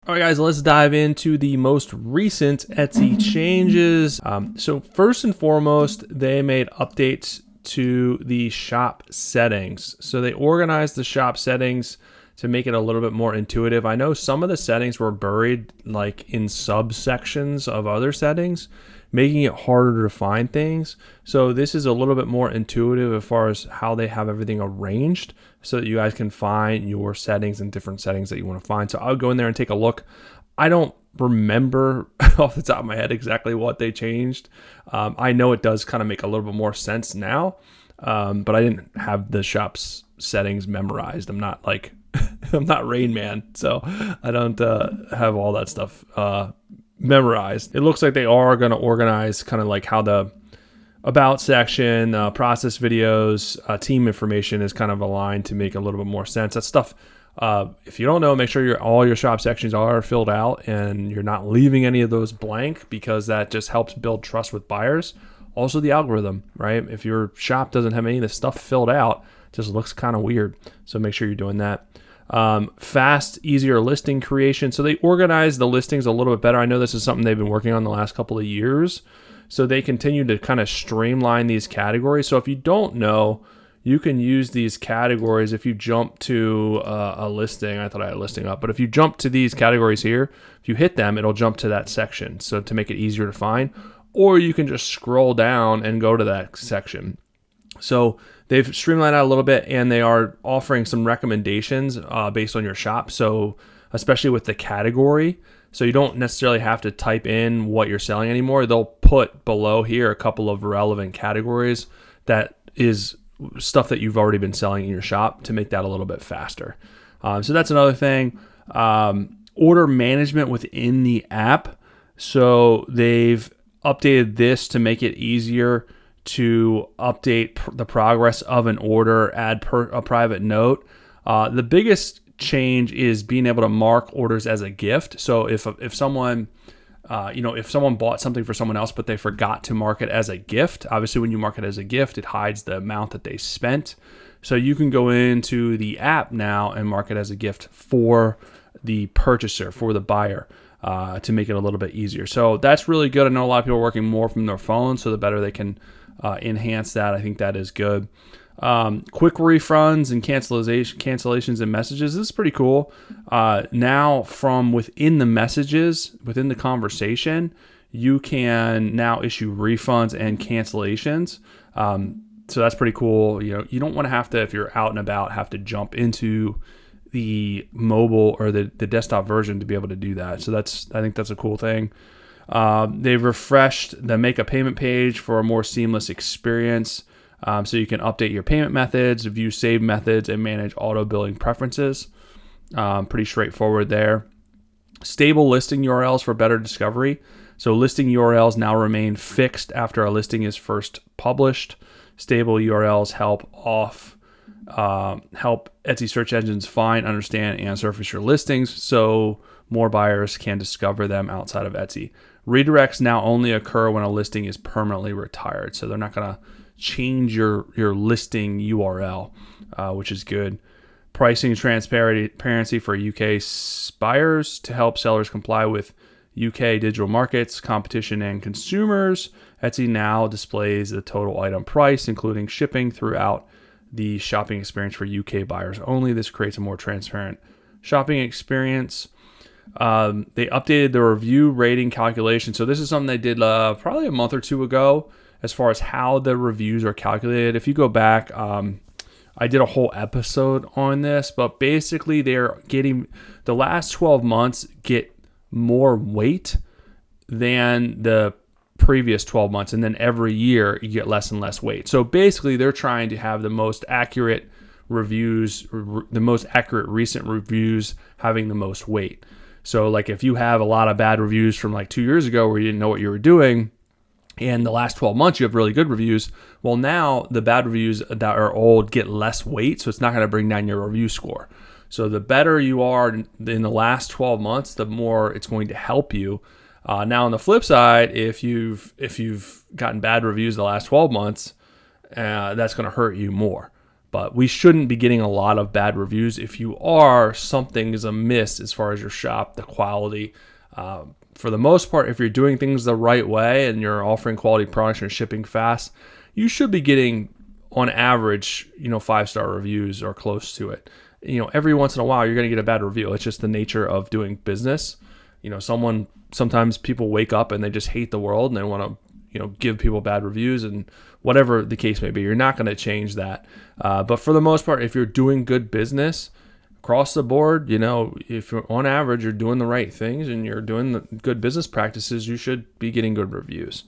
All right, guys, let's dive into the most recent Etsy changes. So first and foremost, they made updates to the shop settings. So they organized the shop settings to make it a little bit more intuitive. I know some of the settings were buried like in subsections of other settings, making it harder to find things. So this is a little bit more intuitive as far as how they have everything arranged so that you guys can find your settings and different settings that you want to find. So I'll go in there and take a look. I don't remember off the top of my head exactly what they changed. I know it does kind of make a little bit more sense now, but I didn't have the shop's settings memorized. I'm not like, I'm not Rain Man, so I don't have all that stuff memorized. It looks like they are going to organize kind of like how the about section, process videos, team information is kind of aligned to make a little bit more sense. That stuff, if you don't know, make sure all your shop sections are filled out and you're not leaving any of those blank, because that just helps build trust with buyers. Also the algorithm, right? If your shop doesn't have any of the stuff filled out, it just looks kind of weird. So make sure you're doing that. Fast, easier listing creation. So they organize the listings a little bit better. I know this is something they've been working on the last couple of years. So they continue to kind of streamline these categories. So if you don't know, you can use these categories. If you jump to a listing, I thought I had a listing up, but if you jump to these categories here, if you hit them, it'll jump to that section. So to make it easier to find, or you can just scroll down and go to that section. So they've streamlined out a little bit, and they are offering some recommendations based on your shop. So especially with the category, so you don't necessarily have to type in what you're selling anymore. They'll put below here a couple of relevant categories that is stuff that you've already been selling in your shop to make that a little bit faster. So that's another thing. Order management within the app. So they've updated this to make it easier to update the progress of an order, add a private note. The biggest change is being able to mark orders as a gift. So if someone if someone bought something for someone else but they forgot to mark it as a gift, obviously when you mark it as a gift, it hides the amount that they spent. So you can go into the app now and mark it as a gift for the purchaser, for the buyer, to make it a little bit easier. So that's really good. I know a lot of people are working more from their phones, so the better they can enhance that, I think that is good. Quick refunds and cancellations and messages. This is pretty cool. Now from within the messages, within the conversation, you can now issue refunds and cancellations. So that's pretty cool. You know, you don't want to have to, if you're out and about, have to jump into the mobile or the desktop version to be able to do that. So I think that's a cool thing. They've refreshed the make a payment page for a more seamless experience. So you can update your payment methods, view saved methods, and manage auto billing preferences. Pretty straightforward there. Stable listing URLs for better discovery. So listing URLs now remain fixed after a listing is first published. Stable URLs help Etsy search engines find, understand, and surface your listings so more buyers can discover them outside of Etsy. Redirects now only occur when a listing is permanently retired. So they're not going to change your listing URL, which is good. Pricing transparency for UK buyers to help sellers comply with UK digital markets, competition, and consumers. Etsy now displays the total item price, including shipping, throughout the shopping experience for UK buyers only. This creates a more transparent shopping experience. They updated the review rating calculation. So this is something they did probably a month or two ago, as far as how the reviews are calculated. If you go back, I did a whole episode on this, but basically they're getting the last 12 months get more weight than the previous 12 months. And then every year you get less and less weight. So basically they're trying to have the most accurate reviews, the most accurate recent reviews having the most weight. So like if you have a lot of bad reviews from like 2 years ago where you didn't know what you were doing, and the last 12 months you have really good reviews, well, now the bad reviews that are old get less weight, so it's not going to bring down your review score. So the better you are in the last 12 months, the more it's going to help you. Now on the flip side, if you've gotten bad reviews the last 12 months, that's going to hurt you more. But we shouldn't be getting a lot of bad reviews. If you are, something is amiss as far as your shop, the quality. For the most part, if you're doing things the right way and you're offering quality products and you're shipping fast, you should be getting, on average, 5-star reviews or close to it. Every once in a while, you're going to get a bad review. It's just the nature of doing business. Sometimes people wake up and they just hate the world and they want to, give people bad reviews, and whatever the case may be, you're not going to change that. But for the most part, if you're doing good business across the board, if you're on average, you're doing the right things and you're doing the good business practices, you should be getting good reviews.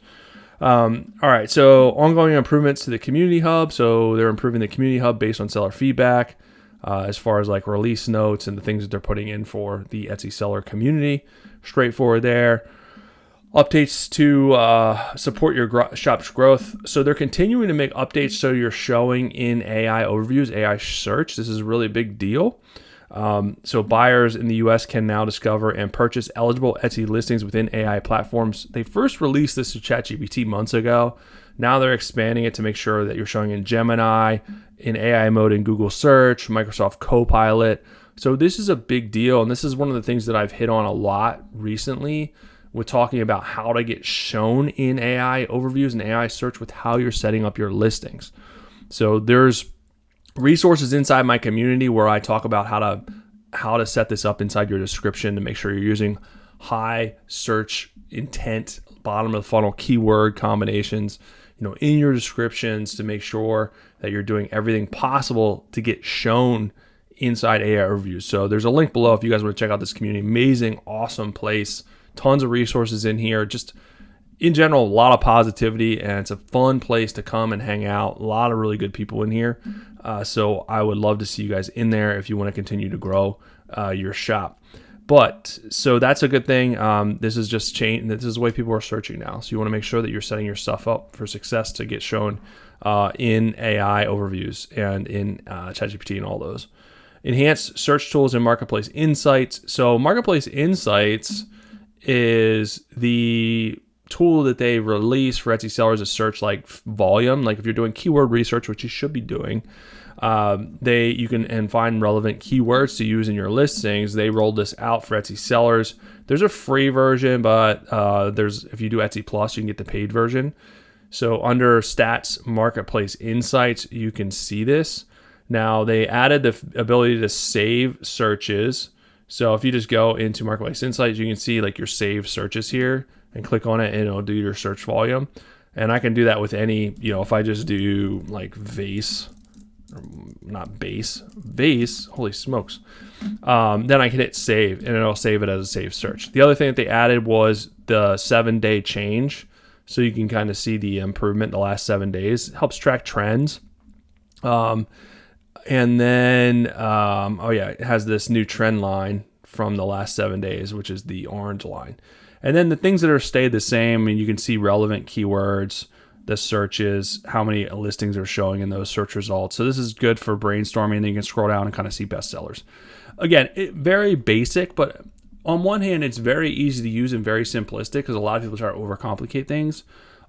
All right. So ongoing improvements to the community hub. So they're improving the community hub based on seller feedback, as far as like release notes and the things that they're putting in for the Etsy seller community. Straightforward there. Updates to support your shop's growth. So they're continuing to make updates so you're showing in AI overviews, AI search. This is a really big deal. So buyers in the US can now discover and purchase eligible Etsy listings within AI platforms. They first released this to ChatGPT months ago. Now they're expanding it to make sure that you're showing in Gemini, in AI mode in Google Search, Microsoft Copilot. So this is a big deal. And this is one of the things that I've hit on a lot recently with talking about how to get shown in AI overviews and AI search with how you're setting up your listings. So there's resources inside my community where I talk about how to set this up inside your description to make sure you're using high search intent, bottom of the funnel keyword combinations, in your descriptions to make sure that you're doing everything possible to get shown inside AI overviews. So there's a link below if you guys want to check out this community. Amazing, awesome place. Tons of resources in here. Just in general, a lot of positivity, and it's a fun place to come and hang out. A lot of really good people in here. So I would love to see you guys in there if you want to continue to grow your shop. But so that's a good thing. This is just change. This is the way people are searching now. So you want to make sure that you're setting your stuff up for success to get shown in AI overviews and in ChatGPT and all those. Enhanced search tools and Marketplace Insights. So Marketplace Insights is the tool that they release for Etsy sellers to search like volume. Like if you're doing keyword research, which you should be doing, you can find relevant keywords to use in your listings. They rolled this out for Etsy sellers. There's a free version, but if you do Etsy Plus, you can get the paid version. So under Stats Marketplace Insights, you can see this. Now they added the ability to save searches. So if you just go into Marketplace Insights, you can see like your saved searches here and click on it and it'll do your search volume. And I can do that with any, if I just do like vase, holy smokes. Then I can hit save and it'll save it as a saved search. The other thing that they added was the 7-day change. So you can kind of see the improvement in the last 7 days. It helps track trends. And then, it has this new trend line from the last 7 days, which is the orange line. And then the things that are stayed the same, you can see relevant keywords, the searches, how many listings are showing in those search results. So this is good for brainstorming. And then you can scroll down and kind of see bestsellers. Again, very basic, but on one hand, it's very easy to use and very simplistic because a lot of people try to overcomplicate things.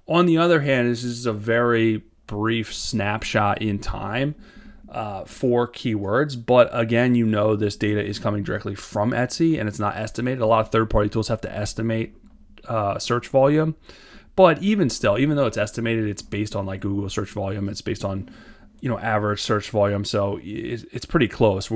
On the other hand, this is a very brief snapshot in time for keywords, but again, this data is coming directly from Etsy and it's not estimated. A lot of third-party tools have to estimate search volume, but even though it's estimated, it's based on like Google search volume. It's based on average search volume, so it's pretty close.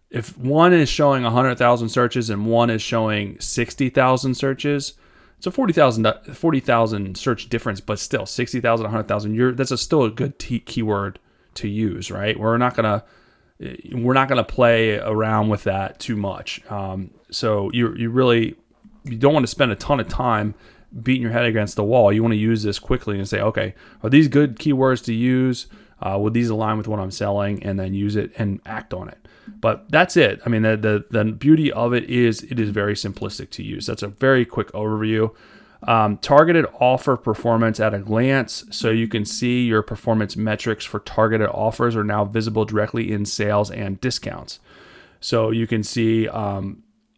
If one is showing 100,000 searches and one is showing 60,000 searches, it's a 40,000 search difference, but still 60,000, 100,000. That's still a good keyword to use, right? We're not gonna play around with that too much. So you don't want to spend a ton of time beating your head against the wall. You want to use this quickly and say, okay, are these good keywords to use? Would these align with what I'm selling? And then use it and act on it. But that's it. The beauty of it is very simplistic to use. That's a very quick overview. Targeted offer performance at a glance. So you can see your performance metrics for targeted offers are now visible directly in sales and discounts. So you can see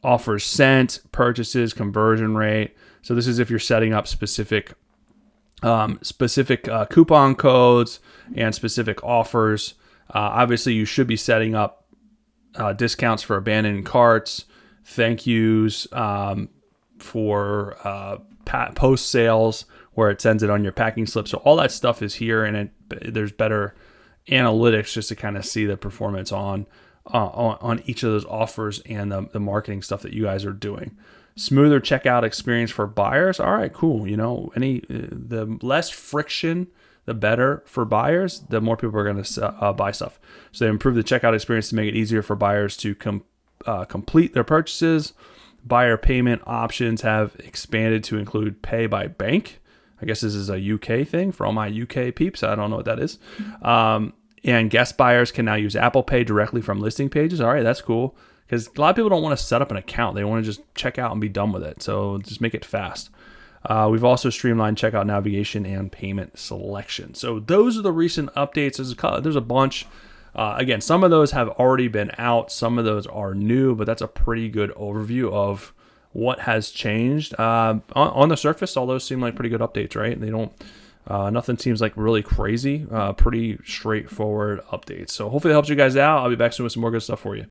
offers sent, purchases, conversion rate. So this is if you're setting up specific specific coupon codes and specific offers. Obviously, you should be setting up discounts for abandoned carts, thank yous for post sales where it sends it on your packing slip. So all that stuff is here, and there's better analytics just to kind of see the performance on each of those offers and the marketing stuff that you guys are doing. Smoother checkout experience for buyers. All right, cool. You know, the less friction, the better for buyers, the more people are going to buy stuff. So they improve the checkout experience to make it easier for buyers to complete their purchases. Buyer payment options have expanded to include pay by bank. I guess this is a UK thing for all my UK peeps. I don't know what that is. And guest buyers can now use Apple Pay directly from listing pages. All right, that's cool. Because a lot of people don't want to set up an account. They want to just check out and be done with it. So just make it fast. We've also streamlined checkout navigation and payment selection. So those are the recent updates. There's a bunch. Again, some of those have already been out. Some of those are new, but that's a pretty good overview of what has changed. On the surface, all those seem like pretty good updates, right? They don't. Nothing seems like really crazy. Pretty straightforward updates. So hopefully it helps you guys out. I'll be back soon with some more good stuff for you.